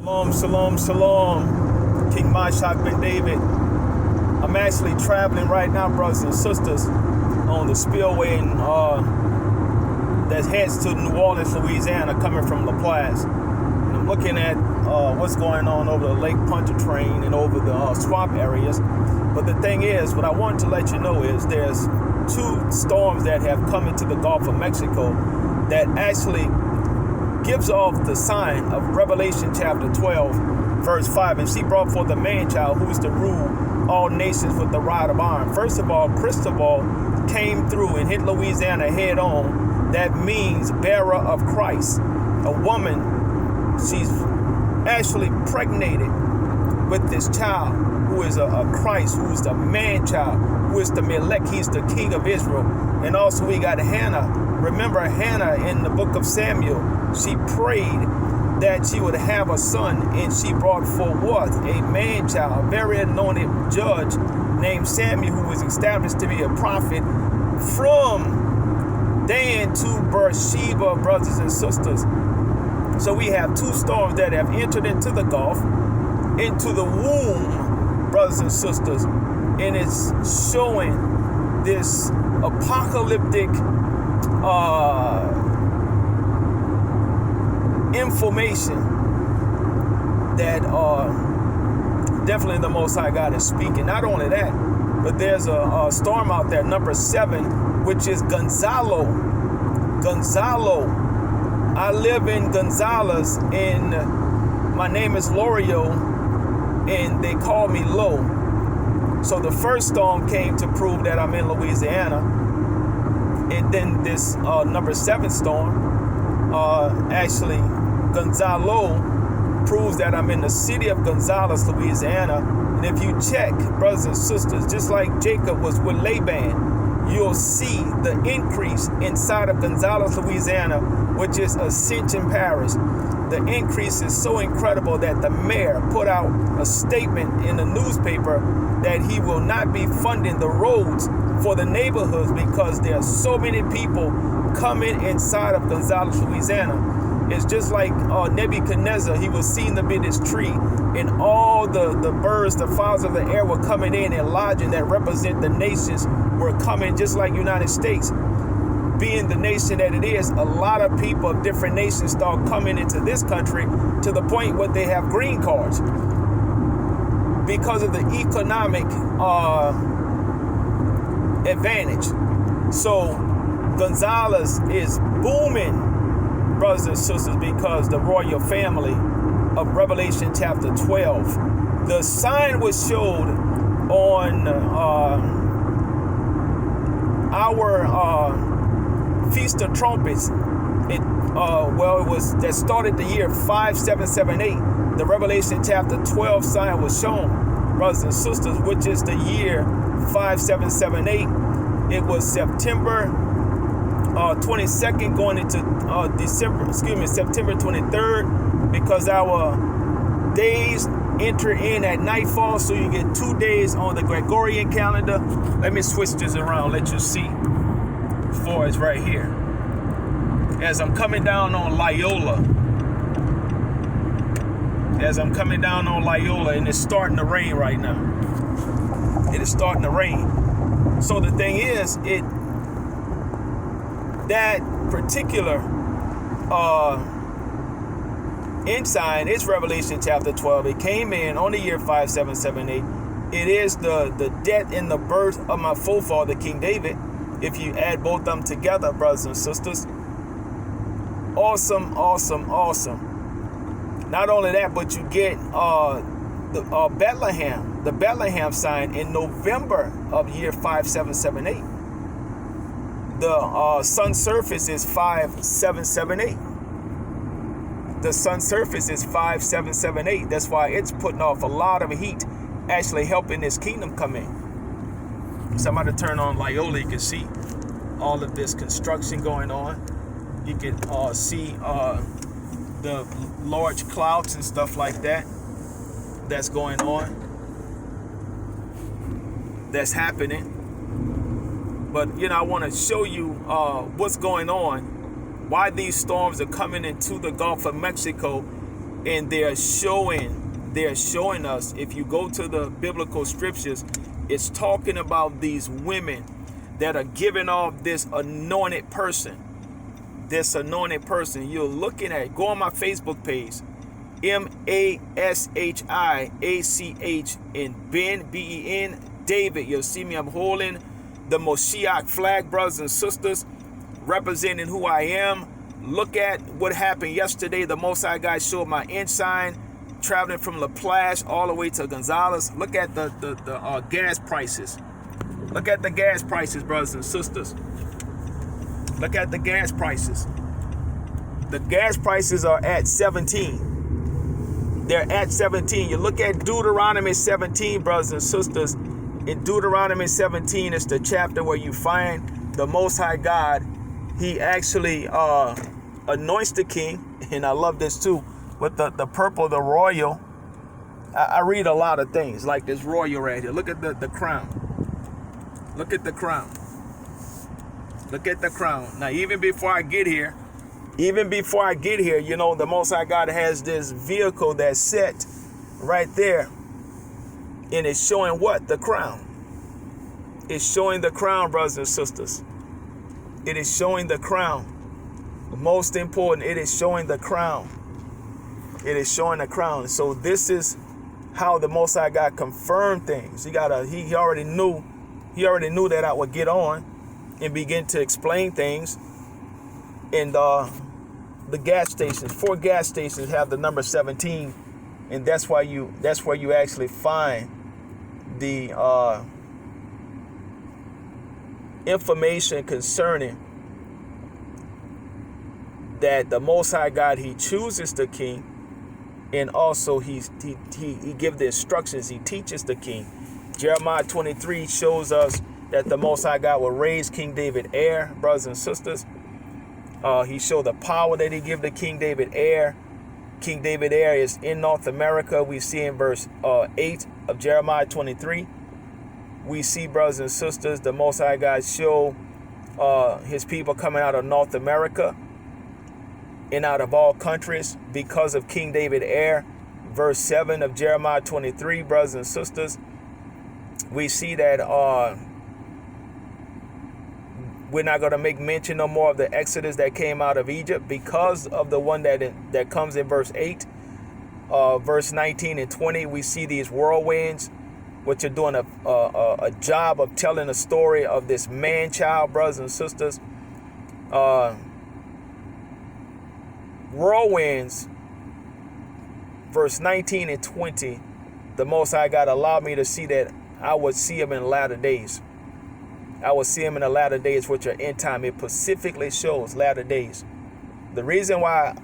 Shalom, shalom, shalom. King Manchild ben David. I'm actually traveling right now, brothers and sisters, on the spillway that heads to New Orleans, Louisiana, coming from LaPlace. And I'm looking at what's going on over the Lake Pontchartrain and over the swamp areas. But the thing is, what I wanted to let you know is there's two storms that have come into the Gulf of Mexico that actually gives off the sign of Revelation chapter 12, verse 5. And she brought forth a man-child who is to rule all nations with the rod of iron. First of all, Cristabol came through and hit Louisiana head on. That means bearer of Christ. A woman, she's actually pregnated with this child who is a Christ, who is the man-child, who is the Melech, he's the king of Israel. And also we got Hanna. Remember Hanna in the book of Samuel, she prayed that she would have a son, and she brought forth a man-child, a very anointed judge named Samuel, who was established to be a prophet from Dan to Beersheba, brothers and sisters. So we have two storms that have entered into the Gulf, into the womb, brothers and sisters, and it's showing this apocalyptic information that definitely the Most High God is speaking. Not only that, but there's a storm out there, number 7, which is Gonzalo. I live in Gonzales, and my name is L'Oreal, and they call me Lo. So the first storm came to prove that I'm in Louisiana, and then this number 7 storm, actually Gonzalo, proves that I'm in the city of Gonzales, Louisiana. And if you check, brothers and sisters, just like Jacob was with Laban, you'll see the increase inside of Gonzales, Louisiana, which is Ascension Parish. The increase is so incredible that the mayor put out a statement in the newspaper that he will not be funding the roads for the neighborhoods because there are so many people coming inside of Gonzales, Louisiana. It's just like Nebuchadnezzar. He was seen to be this tree, and all the birds, the fowls of the air were coming in and lodging that represent the nations were coming, just like United States. Being the nation that it is, a lot of people of different nations start coming into this country to the point where they have green cards because of the economic advantage. So Gonzales is booming, brothers and sisters, because the royal family of Revelation chapter 12. The sign was showed on our Feast of Trumpets. It was that started the year 5778. The Revelation chapter 12 sign was shown, brothers and sisters, which is the year 5778. It was September 22nd going into September 23rd, because our days enter in at nightfall, so you get 2 days on the Gregorian calendar. Let me switch this around, let you see. For it's right here. As I'm coming down on Loyola, and it's starting to rain right now. It is starting to rain. So the thing is, that particular ensign is Revelation chapter 12. It came in on the year 5778. It is the death and the birth of my forefather, King David. If you add both of them together, brothers and sisters, awesome. Not only that, but you get the Bethlehem sign in November of year 5778. The sun surface is 5778. The sun surface is 5778. That's why it's putting off a lot of heat, actually helping this kingdom come in. So I'm about to turn on Loyola. You can see all of this construction going on. You can see the large clouds and stuff like that that's going on, that's happening. But, I want to show you what's going on, why these storms are coming into the Gulf of Mexico, And they're showing us, if you go to the biblical scriptures, it's talking about these women that are giving off this anointed person. This anointed person. You're looking at, go on my Facebook page, MASHIACH and Ben, BEN, David. You'll see me, I'm holding the Moshiach flag, brothers and sisters, representing who I am. Look at what happened yesterday. The Most High God showed my ensign, traveling from La Plage all the way to Gonzalo. Look at the gas prices. Look at the gas prices, brothers and sisters. Look at the gas prices. The gas prices are at 17. They're at 17. You look at Deuteronomy 17, brothers and sisters. In Deuteronomy 17, it's the chapter where you find the Most High God. He actually anoints the king. And I love this too. With the purple, the royal. I read a lot of things like this royal right here. Look at the crown. Look at the crown. Look at the crown. Now, even before I get here, you know, the Most High God has this vehicle that's set right there. And it's showing what? The crown. It's showing the crown, brothers and sisters. It is showing the crown. Most important, it is showing the crown. It is showing the crown. So this is how the Most High God confirmed things. He already knew that I would get on and begin to explain things. And the gas stations, 4 gas stations have the number 17, and that's where you actually find the information concerning that the Most High God, he chooses the king, and also he gives the instructions, he teaches the king. Jeremiah 23 shows us that the Most High God will raise King David heir, brothers and sisters. He showed the power that he give to King David heir. King David heir is in North America. We see in verse 8 of Jeremiah 23. We see, brothers and sisters, the Most High God show his people coming out of North America and out of all countries because of King David heir. Verse 7 of Jeremiah 23, brothers and sisters. We see that we're not going to make mention no more of the Exodus that came out of Egypt because of the one that comes in verse 8. Verse 19 and 20, we see these whirlwinds, which are doing a job of telling a story of this man-child, brothers and sisters. Whirlwinds, verse 19 and 20, the Most High God allowed me to see that I would see him in the latter days. I will see him in the latter days, which are end time. It specifically shows latter days. The reason why,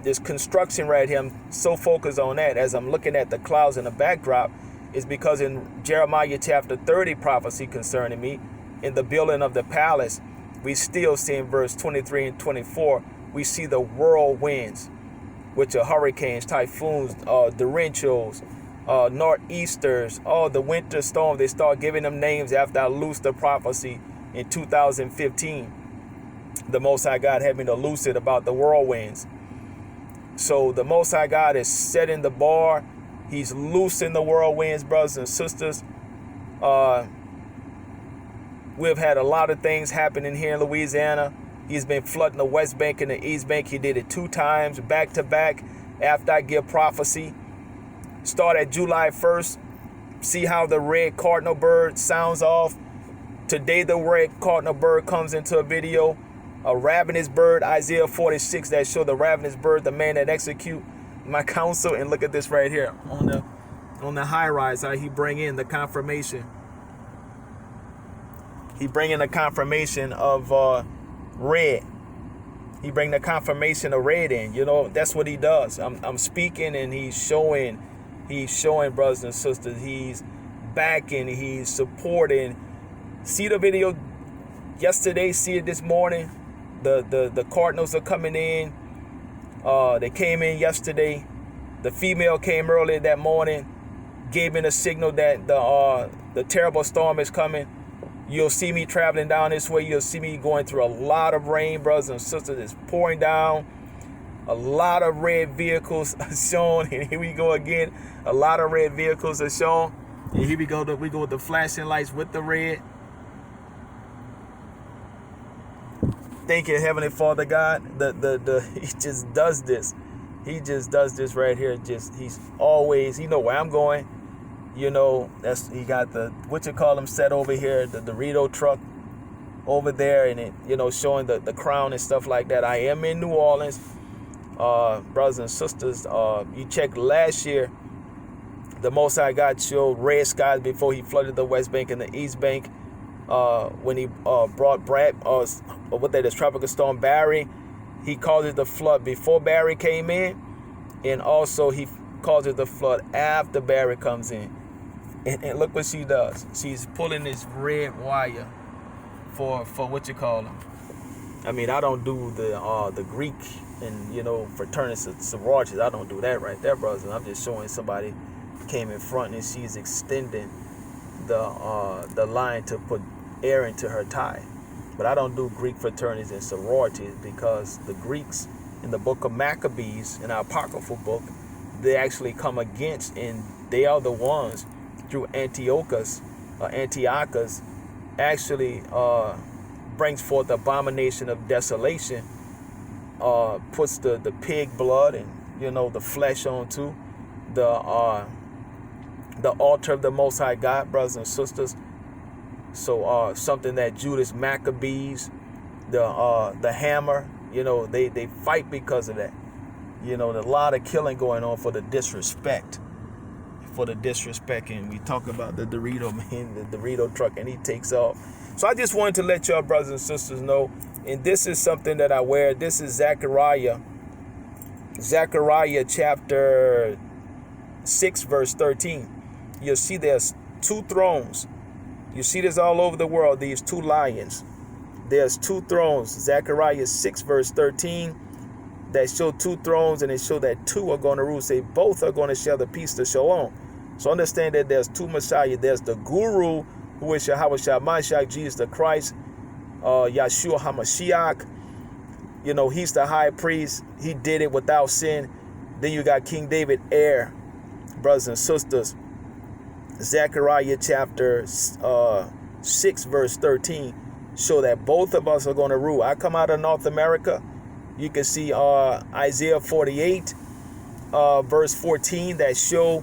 this construction right here, I'm so focused on that as I'm looking at the clouds in the backdrop, is because in Jeremiah chapter 30 prophecy concerning me, in the building of the palace, we still see in verse 23 and 24, we see the whirlwinds, which are hurricanes, typhoons, torrentials, northeasters, the winter storm. They start giving them names after I loosed the prophecy in 2015. The Most High God had me to loose it about the whirlwinds. So the Most High God is setting the bar. He's loosing the whirlwinds, brothers and sisters. We've had a lot of things happening here in Louisiana. He's been flooding the West Bank and the East Bank. He did it 2 times back to back after I give prophecy. Start at July 1st. See how the red cardinal bird sounds off. Today the red cardinal bird comes into a video. A ravenous bird, Isaiah 46, that show the ravenous bird, the man that execute my counsel. And look at this right here on the high rise, how he bring in the confirmation. He bring in the confirmation of red. He bring the confirmation of red in. That's what he does. I'm speaking and he's showing, brothers and sisters. He's backing, he's supporting. See the video yesterday, see it this morning. The Cardinals are coming in. They came in yesterday. The female came early that morning, gave me the signal that the terrible storm is coming. You'll see me traveling down this way. You'll see me going through a lot of rain, brothers and sisters. It's pouring down. A lot of red vehicles are shown. And here we go again. A lot of red vehicles are shown. And here we go. We go with the flashing lights with the red. Thank you, Heavenly Father God. He just does this. He just does this right here. He's always, he know where I'm going. You know, he got the, set over here, the Dorito truck over there, and it, showing the crown and stuff like that. I am in New Orleans, brothers and sisters. You checked last year, the Most High God showed red skies before he flooded the West Bank and the East Bank. When he brought Tropical Storm Barry, he caused it to flood before Barry came in, and also he caused it to flood after Barry comes in. And look what she does. She's pulling this red wire for I mean, I don't do the Greek and fraternities, sororities. I don't do that right there, brothers. I'm just showing somebody came in front and she's extending the line to put air into her tie. But I don't do Greek fraternities and sororities, because the Greeks in the book of Maccabees, in our apocryphal book, they actually come against, and they are the ones through Antiochus actually brings forth the abomination of desolation, puts the pig blood and the flesh onto the altar of the Most High God, brothers and sisters. So something that Judas Maccabees, the hammer, they fight because of that. There's a lot of killing going on for the disrespect. And we talk about the Dorito man, the Dorito truck, and he takes off. So I just wanted to let y'all brothers and sisters know, and this is something that I wear. This is Zechariah chapter 6 verse 13. You'll see there's two thrones. You see this all over the world, these two lions. There's two thrones. Zechariah 6 verse 13, that show two thrones, and they show that two are going to rule. Say both are going to share the peace to Shalom. So understand that there's two Messiah. There's the Guru, who is Yahweh Shah Mashiach, Jesus the Christ, Yahshua HaMashiach. He's the high priest. He did it without sin. Then you got King David, heir, brothers and sisters. Zechariah chapter 6 verse 13 show that both of us are going to rule. I come out of North America. You can see Isaiah 48 verse 14 that show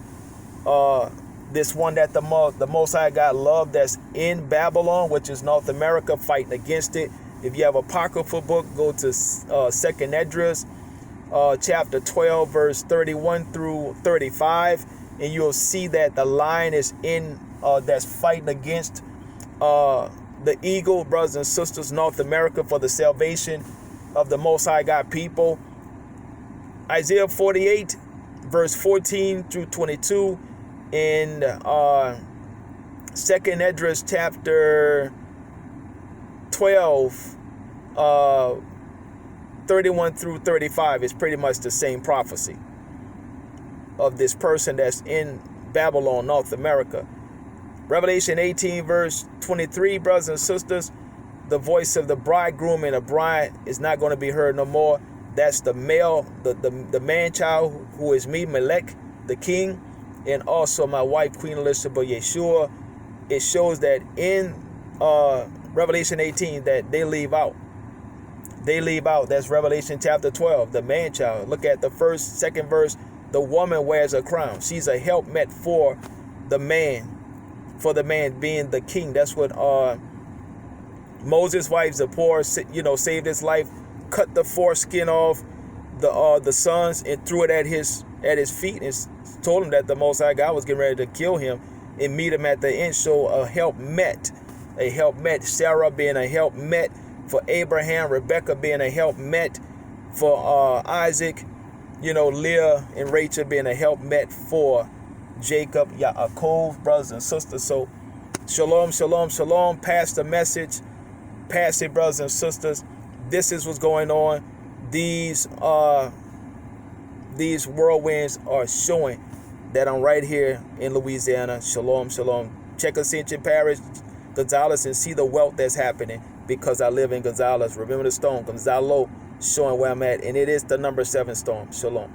this one that the Most High God loved, that's in Babylon, which is North America, fighting against it. If you have a apocryphal book, go to 2nd Esdras chapter 12 verse 31 through 35, and you'll see that the lion is in that's fighting against the eagle, brothers and sisters, North America, for the salvation of the Most High God people. Isaiah 48 verse 14 through 22, in 2nd Esdras chapter 12 31 through 35 is pretty much the same prophecy of this person that's in Babylon, North America. Revelation 18 verse 23, brothers and sisters, the voice of the bridegroom and the bride is not going to be heard no more. That's the male, the man-child, who is me, Melech, the king, and also my wife, Queen Elizabeth Yeshua. It shows that in Revelation 18 that they leave out. That's Revelation chapter 12, the man-child. Look at the second verse. The woman wears a crown. She's a helpmate for the man being the king. That's what Moses' wife Zipporah, saved his life, cut the foreskin off the sons and threw it at his feet, and told him that the Most High God was getting ready to kill him and meet him at the end. So a helpmate, Sarah being a helpmate for Abraham, Rebecca being a helpmate for Isaac, Leah and Rachel being a helpmate for Jacob, Yaakov, brothers and sisters. So shalom, shalom, shalom. Pass the message. Pass it, brothers and sisters. This is what's going on. These whirlwinds are showing that I'm right here in Louisiana. Shalom, shalom. Check Ascension Parish, Gonzalo, and see the wealth that's happening, because I live in Gonzalo. Remember the stone, Gonzalo. showing where I'm at. And it is the number 7 storm. Shalom.